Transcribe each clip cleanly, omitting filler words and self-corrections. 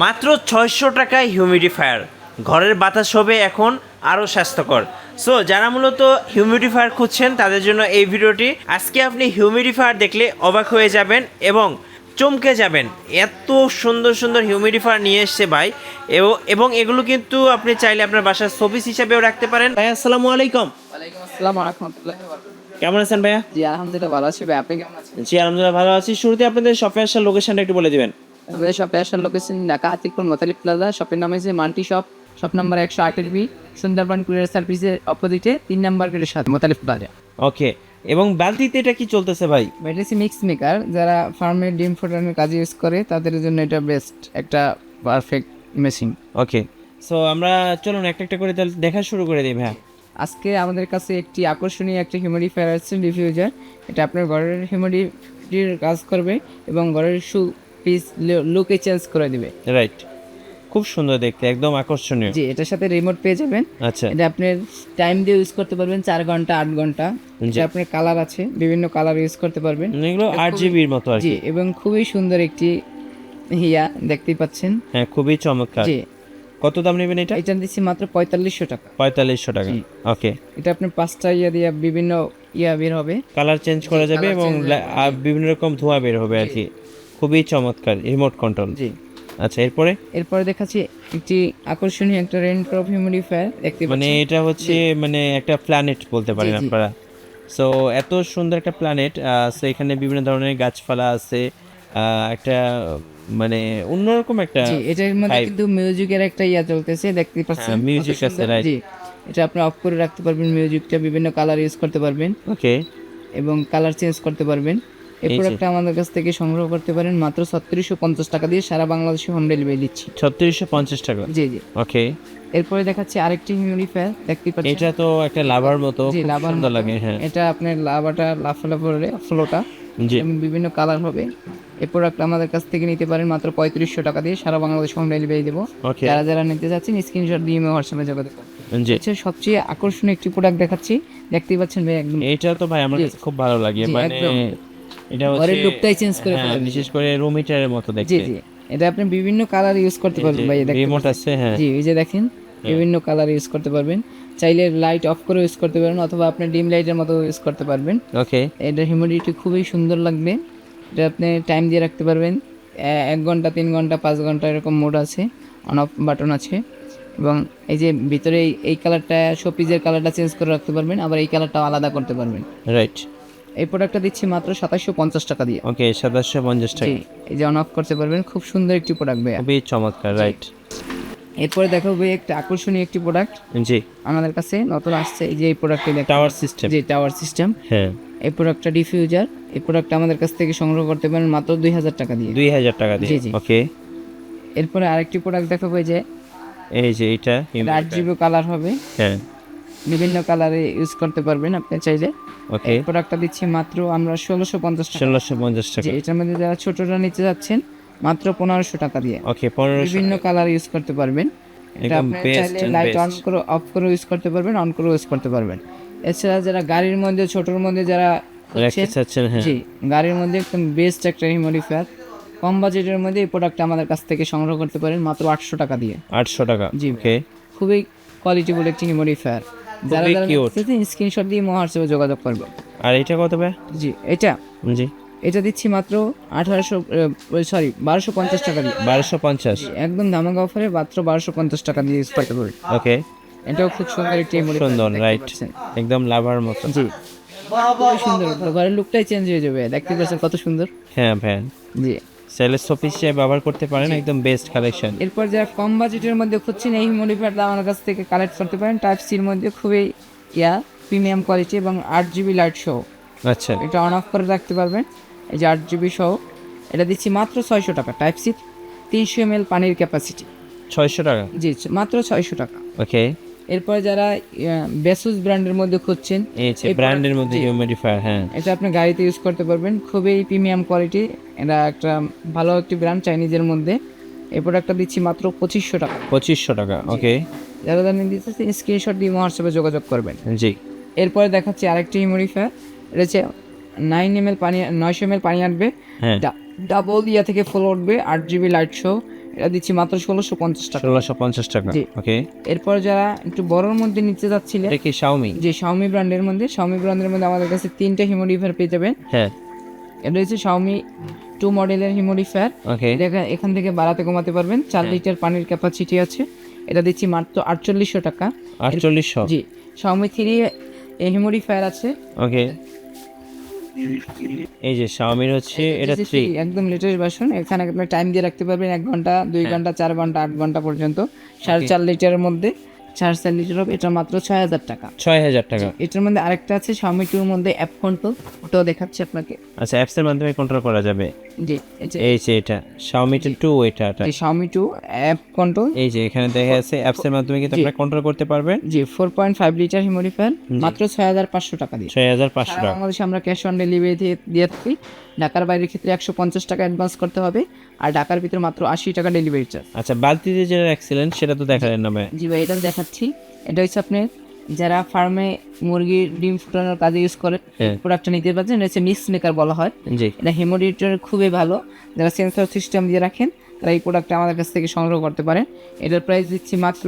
মাত্র 600 টাকায় হিউমিডিফায়ার, ঘরের বাতাস হবে এখন আরও স্বাস্থ্যকর। সো যারা মূলত হিউমিডিফায়ার খুঁজছেন তাদের জন্য এই ভিডিওটি। আজকে আপনি হিউমিডিফায়ার দেখলে অবাক হয়ে যাবেন এবং চমকে যাবেন, এত সুন্দর সুন্দর হিউমিডিফায়ার নিয়ে এসছে ভাই। এবং এগুলো কিন্তু আপনি চাইলে আপনার বাসার শোপিস হিসাবেও রাখতে পারেন। ভাই আসসালামু আলাইকুম। ওয়ালাইকুম আসসালাম ওয়া রাহমাতুল্লাহি ওয়া বারাকাতুহু। কেমন আছেন ভাইয়া? জি আলহামদুলিল্লাহ ভালো আছি ভাই, আপনি কেমন আছেন? জি আলহামদুলিল্লাহ ভালো আছি। শুরুতে আপনাদের শপে আসার লোকেশনটা একটু বলে দিবেন। আমাদের শপে আসার লোকেশন ঢাকা আতিকপুর মোতালিব প্লাজা, শপের নাম হচ্ছে multi shop, shop number 128B, Sundarban courier সার্ভিসের অপোজিটে 3 নাম্বার গেটের সাথে মোতালিব প্লাজা। ওকে, এবং বালতিতে এটা কি চলতেছে ভাই? এটা হচ্ছে মিক্স মেকার, যারা ফার্মের ডিম ফোটানোর কাজে ইউজ করে তাদের জন্য এটা বেস্ট একটা পারফেক্ট মেশিন। ওকে, সো আমরা চলুন একটা একটা করে তাহলে দেখা শুরু করে দিই ভাইয়া। আজকে আমাদের কাছে একটি আকর্ষণীয় একটা হিউমিডিফায়ার আছে ডিফিউজার। এটা আপনার ঘরের হিউমিডিটির কাজ করবে এবং ঘরের পিস লুকে চেঞ্জ করে দিবে। রাইট, খুব সুন্দর দেখতে, একদম আকর্ষণীয়। জি, এটার সাথে রিমোট পেয়ে যাবেন। আচ্ছা, এটা আপনি টাইম দিয়ে ইউজ করতে পারবেন 4 ঘন্টা 8 ঘন্টা। জি। যে আপনার কালার আছে, বিভিন্ন কালার ইউজ করতে পারবেন। এগুলো 8 জিবির মতো আর জি, কি। এবং খুবই সুন্দর একটি দেখতেই পাচ্ছেন। হ্যাঁ, খুবই চমৎকার। জি, কত দাম নেবেন এটা? এটা দিচ্ছি মাত্র 4500 টাকা। 4500 টাকা। জি। ওকে, এটা আপনি 5টা দিয়ে বিভিন্ন বের হবে। কালার চেঞ্জ করা যাবে colour এবং change হবে, আর বিভিন্ন রকম ধোঁয়া বের হবে আর কি। খুবই চমৎকার রিমোট কন্ট্রোল। জি। আচ্ছা, এরপরে দেখাচ্ছি একটি আকর্ষণীয় একটা রেইনড্রপ হিউমিডিফায়ার দেখতে মানে পাচ্ছেন। এটা হচ্ছে মানে একটা প্ল্যানেট বলতে পারেন জি, জি। আপনারা। সো এত সুন্দর একটা প্ল্যানেট। সো এখানে বিভিন্ন ধরনের গাছপালা আছে। একটা মানে অন্যরকম একটা জি, এটার মধ্যে vibe। কিন্তু মিউজিকের একটা চলতেছে দেখতে পাচ্ছেন। হ্যাঁ, music কত আছে, সুন্দর। right। জি, এটা আপনি অফ করে রাখতে পারবেন, মিউজিকটা বিভিন্ন কালার ইউজ করতে পারবেন ওকে, এবং কালার চেঞ্জ করতে পারবেন। এই এই যে। প্রোডাক্টটা আমাদের কাছ থেকে সংগ্রহ করতে পারেন মাত্র 3650 টাকা দিয়ে, সারা বাংলাদেশে হোম ডেলিভারি দিচ্ছি। 3650 টাকা। জি জি। ওকে, এরপরে দেখাচ্ছি আরেকটি হিউমিডিফায়ার দেখতে পাচ্ছেন। এটা তো একটা লাভার মতো, জি, খুব লাভার সুন্দর মতো। লাগে। হ্যাঁ, এটা আপনার লাভাটা লাফালাফে ফ্লোটা জি। এবং বিভিন্ন কালার হবে। এই প্রোডাক্ট আমাদের কাছ থেকে নিতে পারেন মাত্র 3500 টাকা দিয়ে, সারা বাংলাদেশ হোম ডেলিভারি দেবো। ওকে, যারা যারা নিতে চাচ্ছেন স্ক্রিনশট দিয়ে হোয়াটসঅ্যাপে যোগাযোগ করুন। জি। হচ্ছে সবচেয়ে আকর্ষণীয় একটি প্রোডাক্ট দেখাচ্ছি, দেখতেই পাচ্ছেন ভাই, একদম এটা তো ভাই আমার জি। কাছে খুব ভালো লাগে। জি, মানে একদম। এটা হচ্ছে ঘরের লুকটাই চেঞ্জ করে হ্যাঁ, ফেলে। বিশেষ করে রুম হিটারের মতো জি দেখতে। জি, এটা আপনি বিভিন্ন কালার ইউজ করতে পারবেন ভাই, দেখতে রিমোট পাচ্ছেন। আছে, হ্যাঁ। জি, এই যে দেখেন বিভিন্ন কালার ইউজ করতে পারবেন। চাইলে লাইট অফ করে ইউজ করতে পারবেন অথবা আপনি ডিম লাইটের মতো ইউজ করতে পারবেন। ওকে, এটা হিউমিডিটি খুবই সুন্দর লাগবে। এটা আপনি টাইম দিয়ে রাখতে পারবেন, 1 ঘন্টা 3 ঘন্টা 5 ঘন্টা এরকম মোড আছে, অন অফ বাটন আছে। এবং এই যে ভিতরে এই কালারটা শোপিজের কালারটা চেঞ্জ করে রাখতে পারবেন, আবার এই কালারটাও আলাদা করতে পারবেন। রাইট। এই প্রোডাক্টটা দিচ্ছি মাত্র 2750 টাকা দিয়ে। ওকে, 2750 জি, টাকা। এই যে অন অফ করতে পারবেন, খুব সুন্দর একটি প্রোডাক্ট ভাইয়া। খুবই চমৎকার। রাইট, এরপরে দেখাবো ভাই একটা আকর্ষণীয় একটি প্রোডাক্ট জি। আমাদের কাছে নতুন আসছে। এই যে এই প্রোডাক্টটি দেখেন, টাওয়ার সিস্টেম। যে টাওয়ার সিস্টেম। হ্যাঁ, এই প্রোডাক্টটা ডিফিউজার। এই প্রোডাক্টটা আমাদের কাছ থেকে সংগ্রহ করতে পারেন মাত্র 2000 টাকা দিয়ে। 2000 টাকা দিয়ে। জি, জি। ওকে, এরপরে আরেকটি প্রোডাক্ট দেখাবো, এই যে এই যে এটা 8GB কালার হবে, হ্যাঁ, বিভিন্ন কালারে ইউজ করতে পারবেন আপনি চাইলে। ওকে, এই প্রোডাক্টটা দিচ্ছি মাত্র আমরা 1650 টাকা। 1650 যে টাকা। এটার মধ্যে যারা ছোটরা নিতে যাচ্ছেন মাত্র 1500 টাকা দিয়ে ওকে, 1500। বিভিন্ন কালার ইউজ করতে পারবেন। এটা একদম আপনি best চাইলে and লাইট অন best। করে অফ করে ইউজ করতে পারবেন, অন করে ইউজ করতে পারবেন। এছাড়া যারা গাড়ির মধ্যে ছোটর মধ্যে যারা রাখতে খুঁজছেন, চাচ্ছেন, হ্যাঁ। জি, গাড়ির মধ্যে একদম বেস্ট একটা হিউমিডিফায়ার, কম বাজেটের মধ্যে এই প্রোডাক্টটা আমাদের কাছ থেকে সংগ্রহ করতে পারেন মাত্র 800 টাকা দিয়ে। 800 টাকা। জি, ওকে, খুবই কোয়ালিটিফুল একটি হিউমিডিফায়ার। যারা যারা cute। স্ক্রিনশট দিয়ে হোয়াটসঅ্যাপে যোগাযোগ করবে। আর এটা কত ভাই? জি, জি, এটা দিচ্ছি মাত্র 1250 টাকা দিয়ে। 1250। একদম ধামাকা অফারে মাত্র 1250 টাকা দিয়ে ইউজ করতে পারবেন। ওকে, এটাও খুব সুন্দর একটি হিউমিডিফায়ার, সুন্দর। দেখতে রাইট, পাচ্ছেন। একদম লাভার মতো। জি, খুবই সুন্দর, ঘরের লুকটাই চেঞ্জ হয়ে যাবে, দেখতে পাচ্ছেন কত সুন্দর। হ্যাঁ ভাই, জি, সেলের শপিস হিসেবে ব্যবহার করতে পারেন, একদম বেস্ট কালেকশন। এরপর যারা কম বাজেটের মধ্যে খুঁজছেন এই হিউমিডিফায়ারটা আমার কাছ থেকে কালেক্ট করতে পারেন। টাইপ সির মধ্যে খুবই প্রিমিয়াম কোয়ালিটি এবং 8GB লাইট সহ। আচ্ছা, এটা অন অফ করে রাখতে পারবেন। এই যে 8GB সহ এটা দিচ্ছি মাত্র 600 টাকা। টাইপ সি 300 ml পানির ক্যাপাসিটি। 600 টাকা। জি, মাত্র 600 টাকা। ওকে, এরপরে যারা বেসুস ব্র্যান্ডের মধ্যে খুঁজছেন, এই যে ব্র্যান্ডের মধ্যে হিউমিডিফায়ার, হ্যাঁ। এটা আপনি গাড়িতে ইউজ করতে পারবেন, খুবই প্রিমিয়াম কোয়ালিটি। এটা একটা ভালো একটি ব্র্যান্ড চাইনিজের মধ্যে। এই প্রোডাক্টটা দিচ্ছি মাত্র 2500 টাকা। 2500 টাকা। ওকে, যারা যারা নিতে চাচ্ছেন স্ক্রিনশট দিয়ে হোয়াটসঅ্যাপে যোগাযোগ করবেন। জি। এরপরে দেখাচ্ছি আরেকটি হিউমিডিফায়ার। এটা হচ্ছে 900 ml পানি আনবে, হ্যাঁ, ডাবল থেকে ফুল উঠবে, 8GB লাইট শো। এটা দিচ্ছি মাত্র 1650 টাকা। 1650 টাকা। জি। ওকে, এরপর যারা একটু বড়র মধ্যে নিতে যাচ্ছিলেন, এটা কি শাওমি? যে শাওমি ব্র্যান্ডের মধ্যে আমাদের কাছে 3টা হিউমিডিফায়ার পেয়ে যাবেন। হ্যাঁ, এটা হচ্ছে শাওমি 2 মডেলের হিউমিডিফায়ার। ওকে, এখান থেকে বাড়াতে কমাতে পারবেন। 4 লিটার পানির ক্যাপাসিটি আছে। এটা দিচ্ছি মাত্র 4800 টাকা। 4800। জি, শাওমি 3 হিউমিডিফায়ার আছে। ওকে, এই যে শাওমির হচ্ছে এটা 3। একদম লেটেস্ট ভার্সন। এখানে আপনি টাইম দিয়ে রাখতে পারবেন 1 ঘন্টা, 2 ঘন্টা, 4 ঘন্টা, 8 ঘন্টা পর্যন্ত। 4.5 লিটারের মধ্যে 4.5 লিটার হবে। এটা মাত্র 6000 টাকা। 6000 টাকা। এটার মধ্যে আরেকটা আছে শাওমি 2 এর মধ্যে অ্যাপ কন্ট্রোল, ওটাও দেখাচ্ছি আপনাকে। আচ্ছা, অ্যাপসের মাধ্যমে কন্ট্রোল করা যাবে। জি, এই যে এটা শাওমি 2 এটা। এই শাওমি 2 অ্যাপ কন্ট্রোল। এই যে এখানে দেখা যাচ্ছে অ্যাপসের মাধ্যমে কিন্তু আপনারা কন্ট্রোল করতে পারবেন। জি, 4.5 লিটার হিউমিডিফায়ার মাত্র 6500 টাকা দিয়ে। 6500 সারা টাকা। বাংলাদেশে আমরা ক্যাশ অন ডেলিভারি দিয়ে থাকি। ঢাকার বাইরের ক্ষেত্রে 150 টাকা অ্যাডভান্স করতে হবে, আর ঢাকার ভিতরে মাত্র 80 টাকা ডেলিভারি চার্জ। আচ্ছা, বালতিতে যেটা রাখছিলেন সেটা তো দেখালেন না ভাই। জি ভাই, এটা দেখাচ্ছি। এটা হচ্ছে আপনি যারা ফার্মে মুরগির ডিম ফুটানোর কাজে ইউজ করে হ্যাঁ। প্রোডাক্টটা নিতে পারছেন। এটা হচ্ছে মিক্স মেকার বলা হয়। জি, এটা হিউমিডিফায়ার খুবই ভালো। যারা সেন্সর সিস্টেম দিয়ে রাখেন তারা এই প্রোডাক্টটা আমাদের কাছ থেকে সংগ্রহ করতে পারেন। এটার প্রাইস দিচ্ছি মাত্র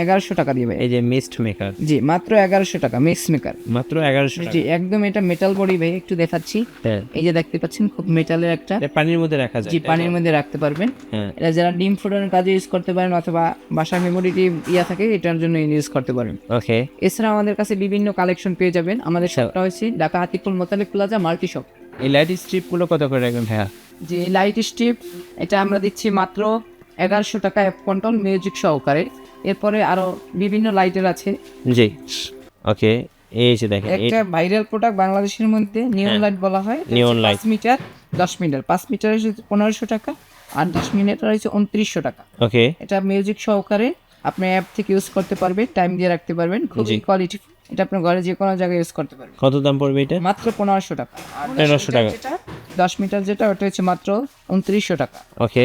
1100 টাকা দিয়ে ভাই। এই যে মিস্ট মেকার জি, মাত্র 1100 টাকা মিক্স মেকার। মাত্র 1100 টাকা। জি, একদম এটা মেটাল বডি ভাই, একটু দেখাচ্ছি। হ্যাঁ, এই যে দেখতে পাচ্ছেন খুব মেটালের একটা। এটা পানির মধ্যে রাখা যায়। জি, পানির মধ্যে রাখতে পারবেন। হ্যাঁ, এটা যারা ডিম ফোটানোর কাজে ইউজ করতে পারেন, অথবা বাসার মেমোরি থাকে এটার জন্য ইউজ করতে পারেন। ওকে। এছাড়া আমাদের কাছে বিভিন্ন কালেকশন পেয়ে যাবেন। আমাদের আচ্ছা। শপটা হচ্ছে Dhaka Hatipur Motaleb plaza multi shop. এই লাইট স্ট্রিপ গুলো কত করে রাখবেন ভাইয়া? যে লাইট স্ট্রিপ, এটা আমরা দিচ্ছি মাত্র 1100 টাকা অ্যাপ কন্ট্রোল মিউজিক সহকারে। এরপরে আরো বিভিন্ন লাইটের আছে। জি, ওকে। এই যে দেখেন একটা ভাইরাল প্রোডাক্ট বাংলাদেশের মধ্যে নিয়ন লাইট বলা হয়। Neon light. 5 meter 10 meter, 5 meter হচ্ছে 1500 টাকা, আর 10 মিটার হচ্ছে 2900 টাকা। ওকে, এটা মিউজিক সহকারে আপনি অ্যাপ থেকে ইউজ করতে পারবেন, টাইম দিয়ে রাখতে পারবেন, খুবই কোয়ালিটি। এটা আপনার ঘরে যে কোনো জায়গায় ইউজ করতে পারবেন। কত দাম পড়বে এটা? মাত্র 1500 টাকা। আর 1500 টাকা। 10 মিটার যেটা ওটা হচ্ছে মাত্র 2900 টাকা। ওকে,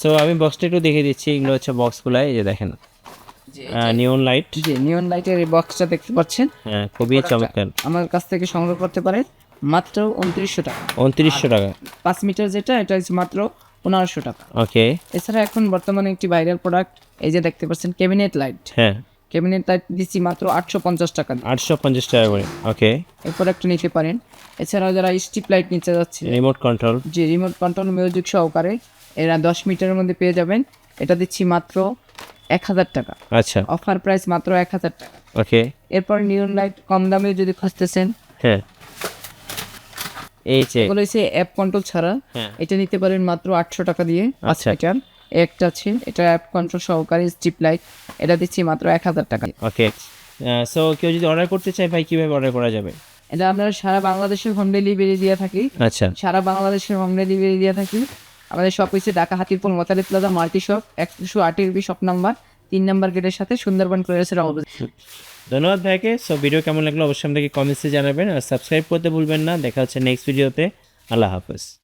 সো আমি বক্সটা একটু দেখিয়ে দিচ্ছি। এগুলো হচ্ছে বক্সগুলো, এই যে দেখেন নিয়ন লাইট। জি, নিয়ন লাইটের এই বক্সটা দেখতে পাচ্ছেন। হ্যাঁ, খুবই চমৎকার। আমার কাছ থেকে সংগ্রহ করতে পারেন মাত্র 2900 টাকা। 2900 টাকা। 5 মিটার যেটা এটা হচ্ছে মাত্র 1500 টাকা। ওকে, এছাড়া এখন বর্তমানে একটি ভাইরাল প্রোডাক্ট, এই যে দেখতে পাচ্ছেন ক্যাবিনেট লাইট। হ্যাঁ, ক্যাবিনেট লাইট দিচ্ছি মাত্র 850 টাকা দিয়ে। 850 টাকা করে। ওকে, এই প্রোডাক্টটা নিতে পারেন। এছাড়াও যারা স্ট্রিপ লাইট নিতে যাচ্ছে, রিমোট কন্ট্রোল। যে রিমোট কন্ট্রোল মিউজিক সহকারে, এরা 10 মিটারের মধ্যে পেয়ে যাবেন। এটা দিচ্ছি মাত্র 1000 টাকা। আচ্ছা, অফার প্রাইস মাত্র 1000 টাকা। ওকে, এরপর নিয়ন লাইট কম দামে যদি খুঁজতেছেন, হ্যাঁ, এই যে এগুলো হচ্ছে অ্যাপ কন্ট্রোল ছাড়া। হ্যাঁ। এটা নিতে পারেন মাত্র 800 টাকা দিয়ে। আচ্ছা। এটার একটা আছে, এটা অ্যাপ কন্ট্রোল সহকারে স্ট্রিপ লাইট। এটা দিচ্ছি মাত্র 1000 টাকা। ওকে। সো কেউ যদি অর্ডার করতে চায় ভাই, কিভাবে অর্ডার করা যাবে? এটা আমরা সারা বাংলাদেশের হোম ডেলিভারি দিয়ে থাকি। আচ্ছা, সারা বাংলাদেশের হোম ডেলিভারি দিয়ে থাকি। আমাদের শপ হচ্ছে Dhaka Hatirpul Motaleb plaza multi shop, 108 shop number 3 number গেটের সাথে সুন্দরবন ক্লোয়ার্সের অপোজিট। ধন্যবাদ ভাইকে। সো ভিডিও কেমন লাগলো অবশ্যই আমাদেরকে কমেন্টসে জানাবেন, আর সাবস্ক্রাইব করতে ভুলবেন না। দেখা হচ্ছে নেক্সট ভিডিওতে। আল্লাহ হাফেজ।